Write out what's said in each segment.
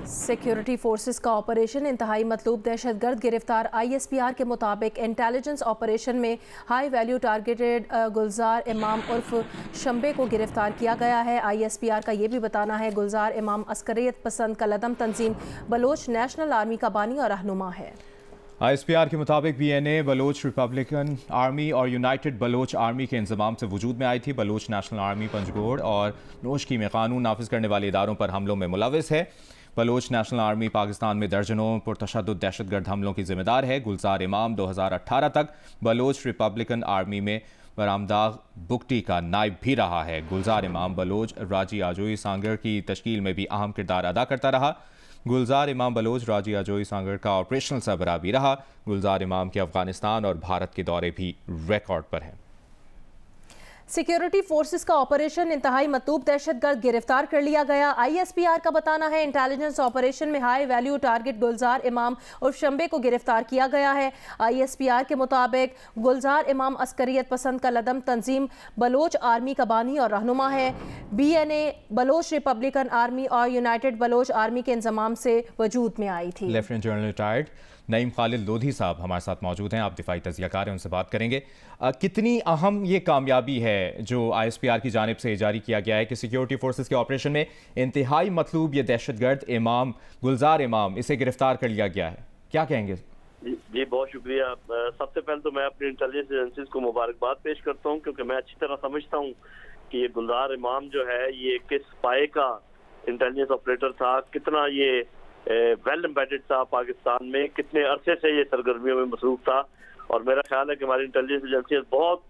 Security forces का operation इंतहाई मतलूब दहशतगर्द गिरफ्तार ISPR के मुताबिक इंटेलिजेंस ऑपरेशन में हाई वैल्यू टारगेटेड गुलजार इमाम उर्फ शंबे को गिरफ्तार किया गया है। ISPR का ये भी बताना है गुलजार इमाम अस्करियत पसंद कलदम तंजीम बलोच नेशनल आर्मी का बानी और रहनुमा है। ISPR के मुताबिक BNA बलोच रिपब्लिकन आर्मी और यूनाइटेड बलोच आर्मी के इंतजाम से वजूद में आई थी। बलोच नेशनल आर्मी पंजगोड़ और नोशकी में कानून नाफिज करने वाले इदारों पर हमलों में मुलविस है। बलोच नेशनल आर्मी पाकिस्तान में दर्जनों पुरतशद्दुद दहशतगर्द हमलों की जिम्मेदार है। गुलजार इमाम 2018 तक बलोच रिपब्लिकन आर्मी में बरामदाग बुगटी का नायब भी रहा है। गुलजार इमाम बलोच राजी आजोई सांगर की तश्कील में भी अहम किरदार अदा करता रहा। गुलजार इमाम बलोच राजी आजोई सांगर का ऑपरेशनल सरबराह भी रहा। गुलजार इमाम के अफगानिस्तान और भारत के दौरे भी रिकॉर्ड पर हैं। सिक्योरिटी फोर्सेस का ऑपरेशन इंतहाई मतलूब दहशतगर्द गिरफ्तार कर लिया गया। ISPR का बताना है इंटेलिजेंस ऑपरेशन में हाई वैल्यू टारगेट गुलजार इमाम और शंबे को गिरफ्तार किया गया है। ISPR के मुताबिक गुलजार इमाम अस्करियत पसंद का लदम तंजीम बलोच आर्मी का बानी और रहनुमा है। BNA बलोच रिपब्लिकन आर्मी और यूनाइटेड बलोच आर्मी के इंतजाम से वजूद में आई थी। Lieutenant general retired Naeem Khalid Lodhi साहब हमारे साथ मौजूद हैं। आप दिफाई तज़कियाकार हैं, उनसे बात करेंगे। कितनी अहम ये कामयाबी है जो ISPR की जानिब से जारी किया गया है कि सिक्योरिटी फोर्सेस के ऑपरेशन में इंतहाई मतलूब ये दहशतगर्द इमाम गुलजार इमाम इसे गिरफ्तार कर लिया गया है, क्या कहेंगे? जी बहुत शुक्रिया। सबसे पहले तो मैं अपनी इंटेलिजेंस एजेंसीज को मुबारकबाद पेश करता हूँ, क्योंकि मैं अच्छी तरह समझता हूँ कि ये गुलजार इमाम जो है ये किस पाए का इंटेलिजेंस ऑपरेटर था, कितना ये वेल एम्बेडेड था पाकिस्तान में, कितने अरसे से ये सरगर्मियों में मसरूफ था। और मेरा ख्याल है कि हमारी इंटेलिजेंस एजेंसियाँ बहुत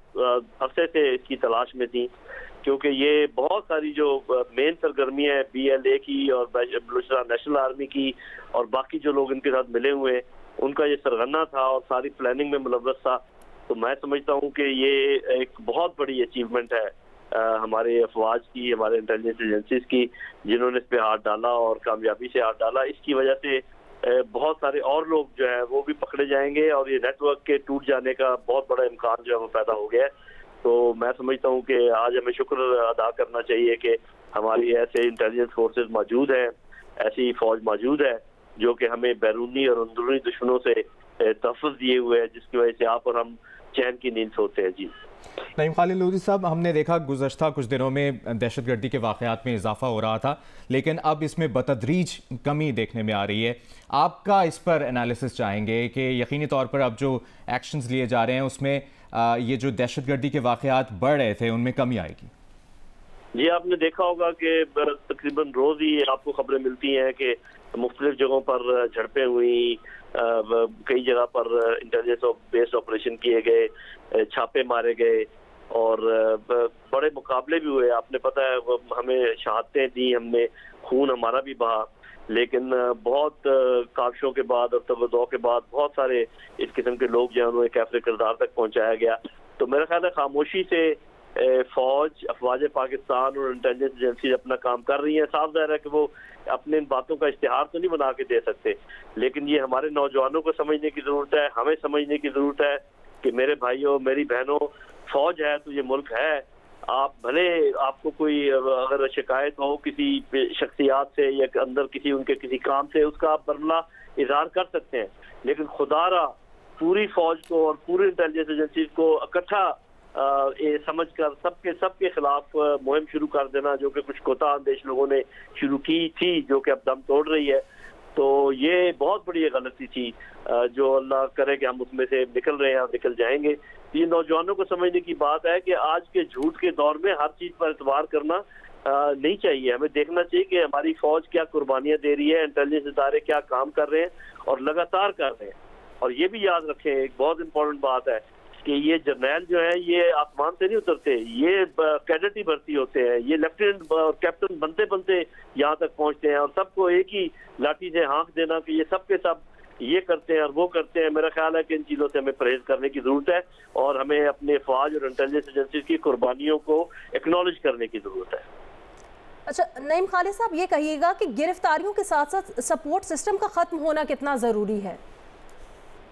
अरसे से इसकी तलाश में थी, क्योंकि ये बहुत सारी जो मेन सरगर्मियाँ हैं BLA की और बलूचिस्तान नेशनल आर्मी की और बाकी जो लोग इनके साथ मिले हुए उनका ये सरगना था और सारी प्लानिंग में मुलव्वस था। तो मैं समझता हूँ कि ये एक बहुत बड़ी अचीवमेंट है हमारे अफवाज की, हमारे इंटेलिजेंस एजेंसीज की, जिन्होंने इस पे हाथ डाला और कामयाबी से हाथ डाला। इसकी वजह से बहुत सारे और लोग जो है वो भी पकड़े जाएंगे और ये नेटवर्क के टूट जाने का बहुत बड़ा इम्कान जो है वो पैदा हो गया है। तो मैं समझता हूँ कि आज हमें शुक्र अदा करना चाहिए कि हमारी ऐसे इंटेलिजेंस फोर्सेस मौजूद हैं, ऐसी फौज मौजूद है जो कि हमें बैरूनी और अंदरूनी दुश्मनों से तहफ़्फ़ुज़ दिए हुए है, जिसकी वजह से आप और हम चैन की नींद सोते हैं। जी नईम खालिद लोधी साहब, हमने देखा गुज़श्ता कुछ दिनों में दहशतगर्दी के वाक़यात में इजाफा हो रहा था, लेकिन अब इसमें बतदरीज कमी देखने में आ रही है। आपका इस पर एनालिसिस चाहेंगे कि यकीनी तौर पर अब जो एक्शंस लिए जा रहे हैं उसमें ये जो दहशतगर्दी के वाक़यात बढ़ रहे थे उनमें कमी आएगी? जी आपने देखा होगा कि तकरीबन रोज़ ही आपको खबरें मिलती हैं कि मुख्तलिफ जगहों पर झड़पें हुई, कई जगह पर इंटेलिजेंस बेस्ड ऑपरेशन किए गए, छापे मारे गए और बड़े मुकाबले भी हुए। आपने पता है हमें शहादतें दी, हमने खून हमारा भी बहा, लेकिन बहुत काविशों के बाद और तगदो के बाद बहुत सारे इस किस्म के लोग जो है उन्हें कैफरे किरदार तक पहुंचाया गया। तो मेरा ख्याल है खामोशी से फौज, अफवाज पाकिस्तान और इंटेलिजेंस एजेंसी अपना काम कर रही हैं। साफ ज़ाहिर है कि वो अपने इन बातों का इश्तिहार तो नहीं बना के दे सकते, लेकिन ये हमारे नौजवानों को समझने की ज़रूरत है, हमें समझने की ज़रूरत है कि मेरे भाइयों मेरी बहनों, फौज है तो ये मुल्क है। आप भले आपको कोई अगर शिकायत हो किसी शख्सियात से या अंदर किसी उनके किसी काम से, उसका आप बरला इजहार कर सकते हैं, लेकिन खुदारा पूरी फौज को और पूरी इंटेलिजेंस एजेंसी को इकट्ठा समझ कर सबके खिलाफ मुहिम शुरू कर देना, जो कि कुछ कोताह अंदेश लोगों ने शुरू की थी, जो कि अब दम तोड़ रही है। तो ये बहुत बड़ी गलती थी जो अल्लाह करे कि हम उसमें से निकल रहे हैं और निकल जाएंगे। ये नौजवानों को समझने की बात है कि आज के झूठ के दौर में हर चीज पर एतबार करना नहीं चाहिए। हमें देखना चाहिए कि हमारी फौज क्या कुर्बानियां दे रही है, इंटेलिजेंस इदारे क्या काम कर रहे हैं और लगातार कर रहे हैं। और ये भी याद रखें, एक बहुत इंपॉर्टेंट बात है कि ये जर्नैल जो है ये आसमान से नहीं उतरते, ये कैडेट ही भर्ती होते हैं, ये लेफ्टिनेंट और कैप्टन बनते बनते यहाँ तक पहुँचते हैं और सबको एक ही लाठी से हाँक देना कि ये सब के सब ये करते हैं और वो करते हैं। मेरा ख्याल है कि इन चीज़ों से हमें परहेज करने की ज़रूरत है और हमें अपने फौज और इंटेलिजेंस एजेंसी की कुर्बानियों को एक्नॉलेज करने की ज़रूरत है। अच्छा नईम खालिद साहब, ये कहिएगा कि गिरफ्तारियों के साथ साथ सपोर्ट सिस्टम का ख़त्म होना कितना ज़रूरी है?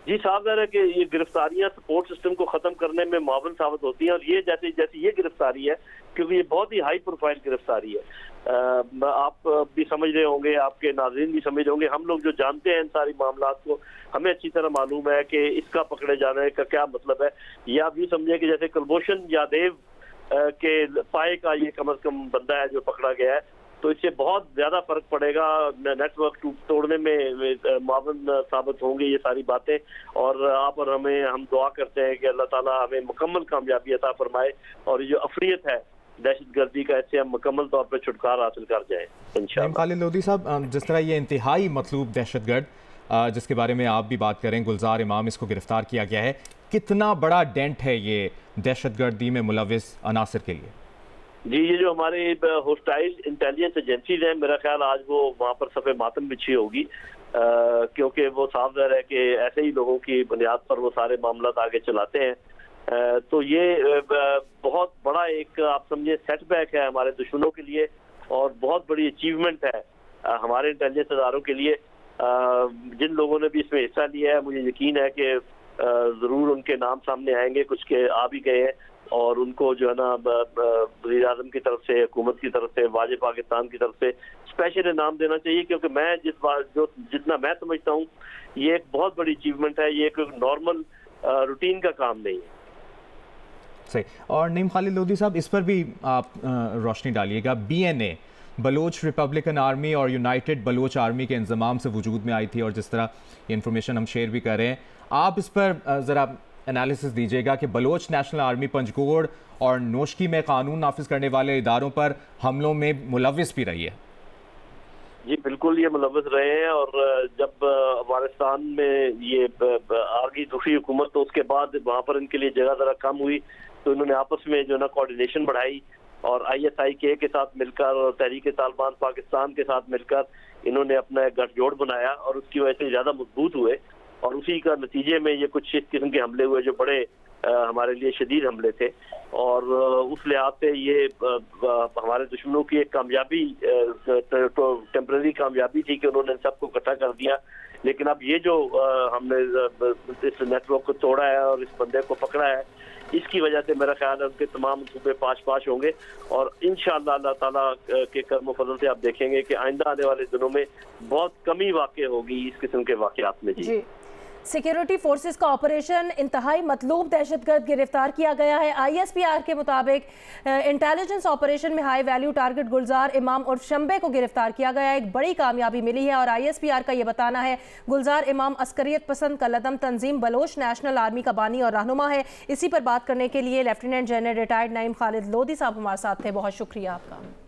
जी साहब है कि ये गिरफ्तारियां सपोर्ट सिस्टम को खत्म करने में मावन साबित होती हैं, और ये जैसे ये गिरफ्तारी है, क्योंकि ये बहुत ही हाई प्रोफाइल गिरफ्तारी है। आप भी समझ रहे होंगे, आपके नाज़रीन भी समझ रहे होंगे, हम लोग जो जानते हैं इन सारी मामलात को, हमें अच्छी तरह मालूम है कि इसका पकड़े जाने का क्या मतलब है। ये आप यूँ समझे कि जैसे कुलभूषण यादव के पाए का ये कम से कम बंदा है जो पकड़ा गया है, तो इससे बहुत ज्यादा फर्क पड़ेगा, नेटवर्क तोड़ने में मावन साबित होंगी ये सारी बातें। और आप और हम दुआ करते हैं कि अल्लाह ताला हमें मुकम्मल कामयाबी अता फरमाए, और ये जो अफरियत है दहशतगर्दी का, इससे हम मुकम्मल तौर पर छुटकारा हासिल कर जाएं इंशाअल्लाह। खालिद लोधी साहब, जिस तरह ये इंतहाई मतलूब दहशतगर्द जिसके बारे में आप भी बात करें, गुलजार इमाम, इसको गिरफ्तार किया गया है, कितना बड़ा डेंट है ये दहशतगर्दी में मुलविस अनासर के लिए? जी, ये जो हमारे होस्टाइल इंटेलिजेंस एजेंसीज हैं, मेरा ख्याल आज वो वहाँ पर सफ़े मातम बिछी होगी, क्योंकि वो साफ ज़ाहिर है कि ऐसे ही लोगों की बुनियाद पर वो सारे मामला आगे चलाते हैं। तो ये बहुत बड़ा एक आप समझे सेटबैक है हमारे दुश्मनों के लिए, और बहुत बड़ी अचीवमेंट है हमारे इंटेलिजेंस इदारों के लिए। जिन लोगों ने भी इसमें हिस्सा लिया है, मुझे यकीन है कि ज़रूर उनके नाम सामने आएंगे, कुछ के आ भी गए हैं, और उनको जो है ना वज़ीर आज़म की तरफ से, हुकूमत की तरफ से, वाज़े पाकिस्तान की तरफ से स्पेशल इनाम देना चाहिए, क्योंकि मैं जितना मैं समझता हूँ ये एक बहुत बड़ी अचीवमेंट है, ये कोई नॉर्मल रूटीन का काम नहीं है। सही। और नईम खालिद लोधी साहब, इस पर भी आप रोशनी डालिएगा। BNA बलोच रिपब्लिकन आर्मी और यूनाइटेड बलोच आर्मी के इंजमाम से वजूद में आई थी, और जिस तरह ये इन्फॉर्मेशन हम शेयर भी कर रहे हैं, आप इस पर ज़रा एनालिसिस दीजिएगा कि बलोच नेशनल आर्मी पंजगोड़ और नोशकी में कानून नाफिज करने वाले इदारों पर हमलों में मुलविस भी रही है। जी बिल्कुल, ये मुलविस रहे हैं, और जब अफगानिस्तान में ये आ गई दूसरी हुकूमत, तो उसके बाद वहाँ पर इनके लिए जगह ज़रा कम हुई, तो इन्होंने आपस में जो ना कोऑर्डिनेशन बढ़ाई, और ISIK के साथ मिलकर और तहरीक तालिबान पाकिस्तान के साथ मिलकर इन्होंने अपना एक गठजोड़ बनाया, और उसकी वजह से ज़्यादा मजबूत हुए, और उसी का नतीजे में ये कुछ इस किस्म के हमले हुए जो बड़े हमारे लिए शदीद हमले थे। और उस लिहाज से ये हमारे दुश्मनों की एक कामयाबी, टेम्परेरी कामयाबी थी कि उन्होंने सबको इकट्ठा कर दिया। लेकिन अब ये जो हमने इस नेटवर्क को तोड़ा है और इस बंदे को पकड़ा है, इसकी वजह से मेरा ख्याल है उनके तमाम सूबे पाश होंगे, और इंशाअल्लाह अल्लाह ताला के करम फजल से आप देखेंगे कि आइंदा आने वाले दिनों में बहुत कमी वाक़ होगी इस किस्म के वाक़यात में। जी, सिक्योरिटी फोर्सेस का ऑपरेशन इंतहाई मतलूब दहशतगर्द गिरफ्तार किया गया है। ISPR के मुताबिक इंटेलिजेंस ऑपरेशन में हाई वैल्यू टारगेट गुलजार इमाम उर्फ शंबे को गिरफ्तार किया गया है। एक बड़ी कामयाबी मिली है, और ISPR का ये बताना है गुलजार इमाम अस्करियत पसंद कलदम तंजीम बलोच नेशनल आर्मी का बानी और रहनुमा है। इसी पर बात करने के लिए lieutenant general retired Naeem Khalid Lodhi साहब हमारे साथ थे। बहुत शुक्रिया आपका।